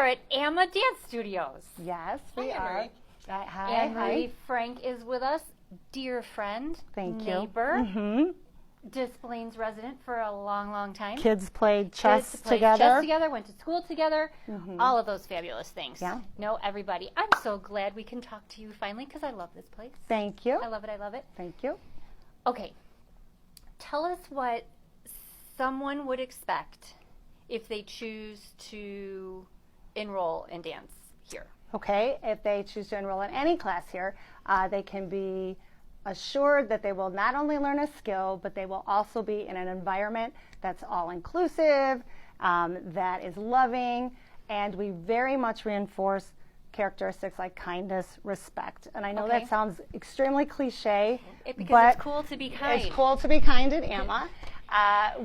are at Amma Dance Studios. Yes, we are. Hi, Anne-Marie Frank is with us, dear friend, neighbor, Des Plaines resident for a long, long time. Kids played chess together. Went to school together, all of those fabulous things. Yeah. Know everybody. I'm so glad we can talk to you finally because I love this place. Thank you. I love it, I love it. Thank you. Okay, tell us what someone would expect if they choose to enroll in dance here. Okay, if they choose to enroll in any class here, they can be assured that they will not only learn a skill, but they will also be in an environment that's all-inclusive, that is loving, and we very much reinforce characteristics like kindness, respect. And I know that sounds extremely cliche, because it's cool to be kind. It's cool to be kind at Amma.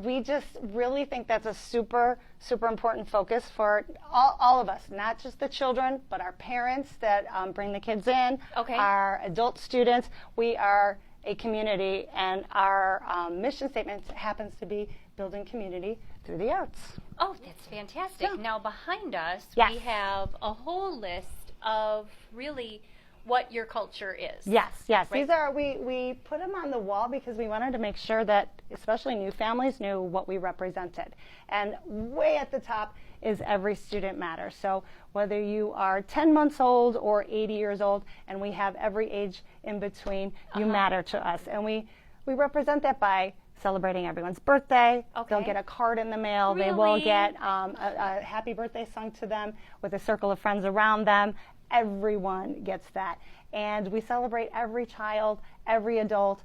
We just really think that's a super, super important focus for all of us, not just the children, but our parents that bring the kids in, our adult students. We are a community, and our mission statement happens to be building community through the arts. Oh, that's fantastic. Yeah. Now, behind us, Yes. we have a whole list of really what your culture is. Yes, yes. Right? These are, we put them on the wall because we wanted to make sure that especially new families knew what we represented. And way at the top is every student matters. So whether you are 10 months old or 80 years old, and we have every age in between, you matter to us. And we represent that by celebrating everyone's birthday. They'll get a card in the mail. Really? They will get a happy birthday sung to them with a circle of friends around them. Everyone gets that. And we celebrate every child, every adult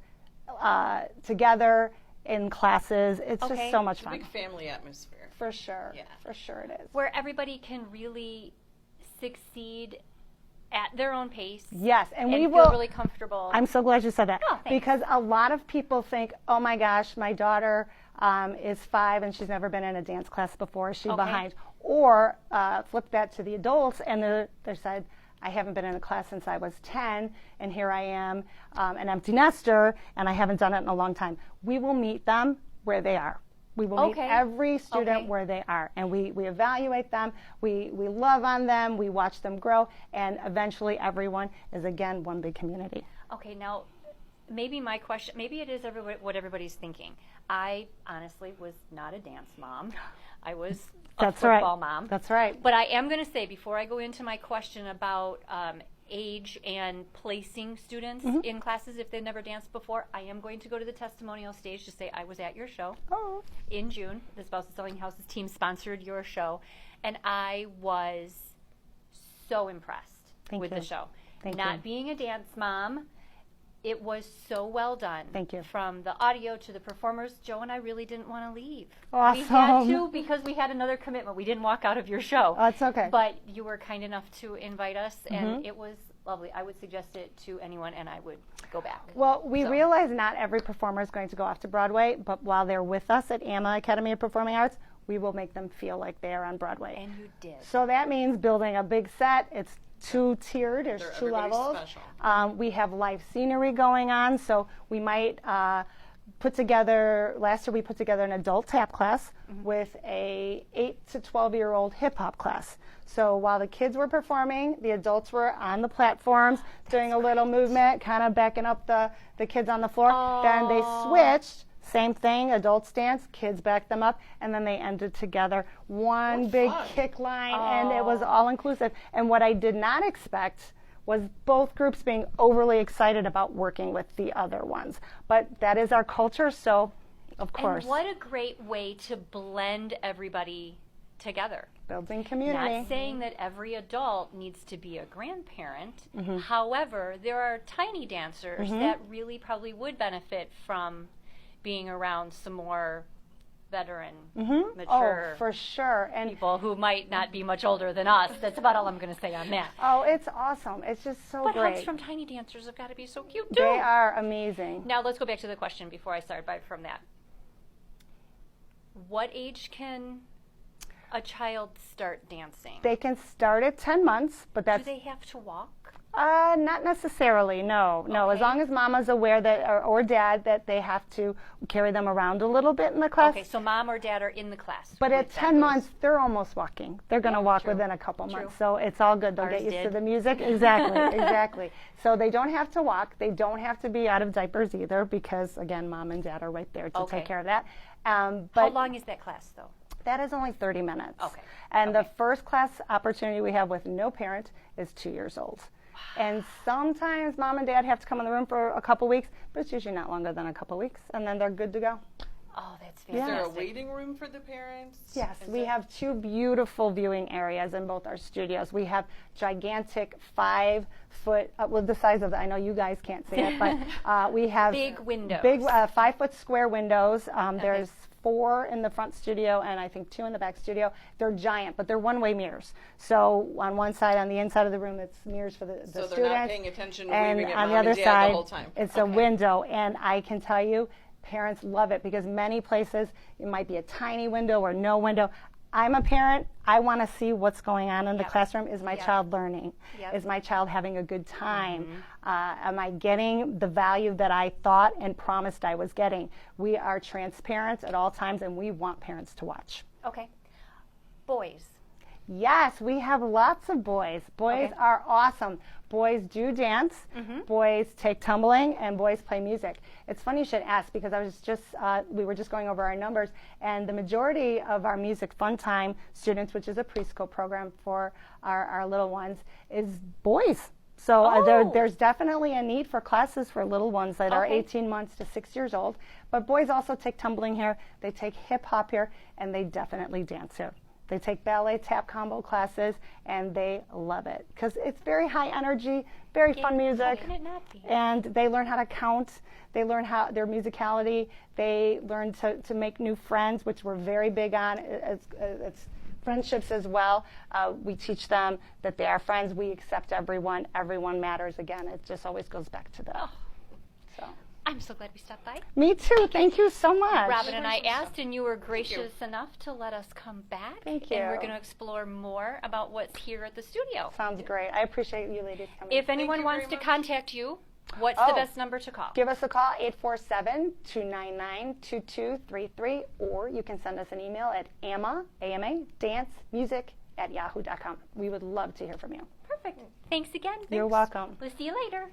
together in classes. It's just so much fun. Big family atmosphere. For sure. Yeah. For sure it is. Where everybody can really succeed at their own pace. Yes, and we feel will. really comfortable. I'm so glad you said that. Oh, thanks. Because a lot of people think, oh my gosh, my daughter is 5 and she's never been in a dance class before. Is she behind? Or flip that to the adults, and they said, I haven't been in a class since I was 10, and here I am, an empty nester, and I haven't done it in a long time. We will meet them where they are. We will meet every student where they are, and we evaluate them, we love on them, we watch them grow, and eventually everyone is, again, one big community. Okay, now, maybe my question, maybe it is what everybody's thinking. I honestly was not a dance mom. I was a football mom. That's right. But I am going to say, before I go into my question about age and placing students in classes if they've never danced before, I am going to go to the testimonial stage to say I was at your show in June. The Spouses Selling Houses team sponsored your show, and I was so impressed with the show. Not being a dance mom, it was so well done. Thank you. From the audio to the performers, Joe and I really didn't want to leave. Awesome. We had to because we had another commitment. We didn't walk out of your show. Oh, it's okay. But you were kind enough to invite us, and it was lovely. I would suggest it to anyone, and I would go back. Well, we realize not every performer is going to go off to Broadway, but while they're with us at Amma Academy of Performing Arts, we will make them feel like they are on Broadway. And you did. So that means building a big set. It's two-tiered. There's two levels. We have live scenery going on, so we might put together, last year we put together an adult tap class with a 8 to 12-year-old hip-hop class. So while the kids were performing, the adults were on the platforms doing a little movement, kind of backing up the kids on the floor. Then they switched. Same thing, adults dance, kids back them up, and then they ended together. One big kick line, and it was all inclusive. And what I did not expect was both groups being overly excited about working with the other ones. But that is our culture, so of course. And what a great way to blend everybody together. Building community. Not saying that every adult needs to be a grandparent. However, there are tiny dancers that really probably would benefit from being around some more veteran, mature for sure. And people who might not be much older than us. That's about all I'm going to say on that. Oh, it's awesome. It's just so but great. hugs from tiny dancers have got to be so cute, too. They are amazing. Now, let's go back to the question before I start from that. What age can a child start dancing? They can start at 10 months, but that's... Do they have to walk? Not necessarily, no. As long as mama's aware that, or dad, that they have to carry them around a little bit in the class. Okay, so mom or dad are in the class. But at 10 months, they're almost walking. They're going to walk within a couple months, so it's all good. They'll get used to the music. Exactly, exactly. So they don't have to walk. They don't have to be out of diapers either because, again, mom and dad are right there to take care of that. How long is that class, though? That is only 30 minutes. Okay. And the first class opportunity we have with no parent is 2 years old. And sometimes mom and dad have to come in the room for a couple weeks, but it's usually not longer than a couple weeks, and then they're good to go. Oh, that's fantastic. Is there a waiting room for the parents? Yes, we have 2 beautiful viewing areas in both our studios. We have gigantic 5-foot, well, the size of I know you guys can't see it, but we have big windows. Big 5-foot square windows. There's 4 in the front studio and I think 2 in the back studio. They're giant, but they're one-way mirrors. So on one side, on the inside of the room, it's mirrors for the students. So they're not paying attention to and waving at on mom the other and dad side, the whole time. it's a window. And I can tell you, parents love it because many places it might be a tiny window or no window. I'm a parent. I want to see what's going on in the classroom. Is my child learning? Is my child having a good time? Am I getting the value that I thought and promised I was getting? We are transparent at all times, and we want parents to watch. Okay. Boys. Yes, we have lots of boys. Boys are awesome. Boys do dance, boys take tumbling, and boys play music. It's funny you should ask because I was just, we were just going over our numbers, and the majority of our Music Fun Time students, which is a preschool program for our little ones, is boys. So there's definitely a need for classes for little ones that are 18 months to 6 years old. But boys also take tumbling here, they take hip hop here, and they definitely dance here. They take ballet tap combo classes, and they love it because it's very high energy, very fun music. How can it not be? And they learn how to count. They learn how their musicality. They learn to make new friends, which we're very big on. It's friendships as well. We teach them that they are friends. We accept everyone. Everyone matters. Again, it just always goes back to that. So. I'm so glad we stopped by. Me too. Thank you so much. Robbin and I asked, and you were gracious enough to let us come back. Thank you. And we're going to explore more about what's here at the studio. Sounds great. I appreciate you ladies coming. If anyone wants to contact you, what's the best number to call? Give us a call, 847-299-2233, or you can send us an email at dancemusic@yahoo.com. We would love to hear from you. Perfect. Thanks again. You're welcome. We'll see you later.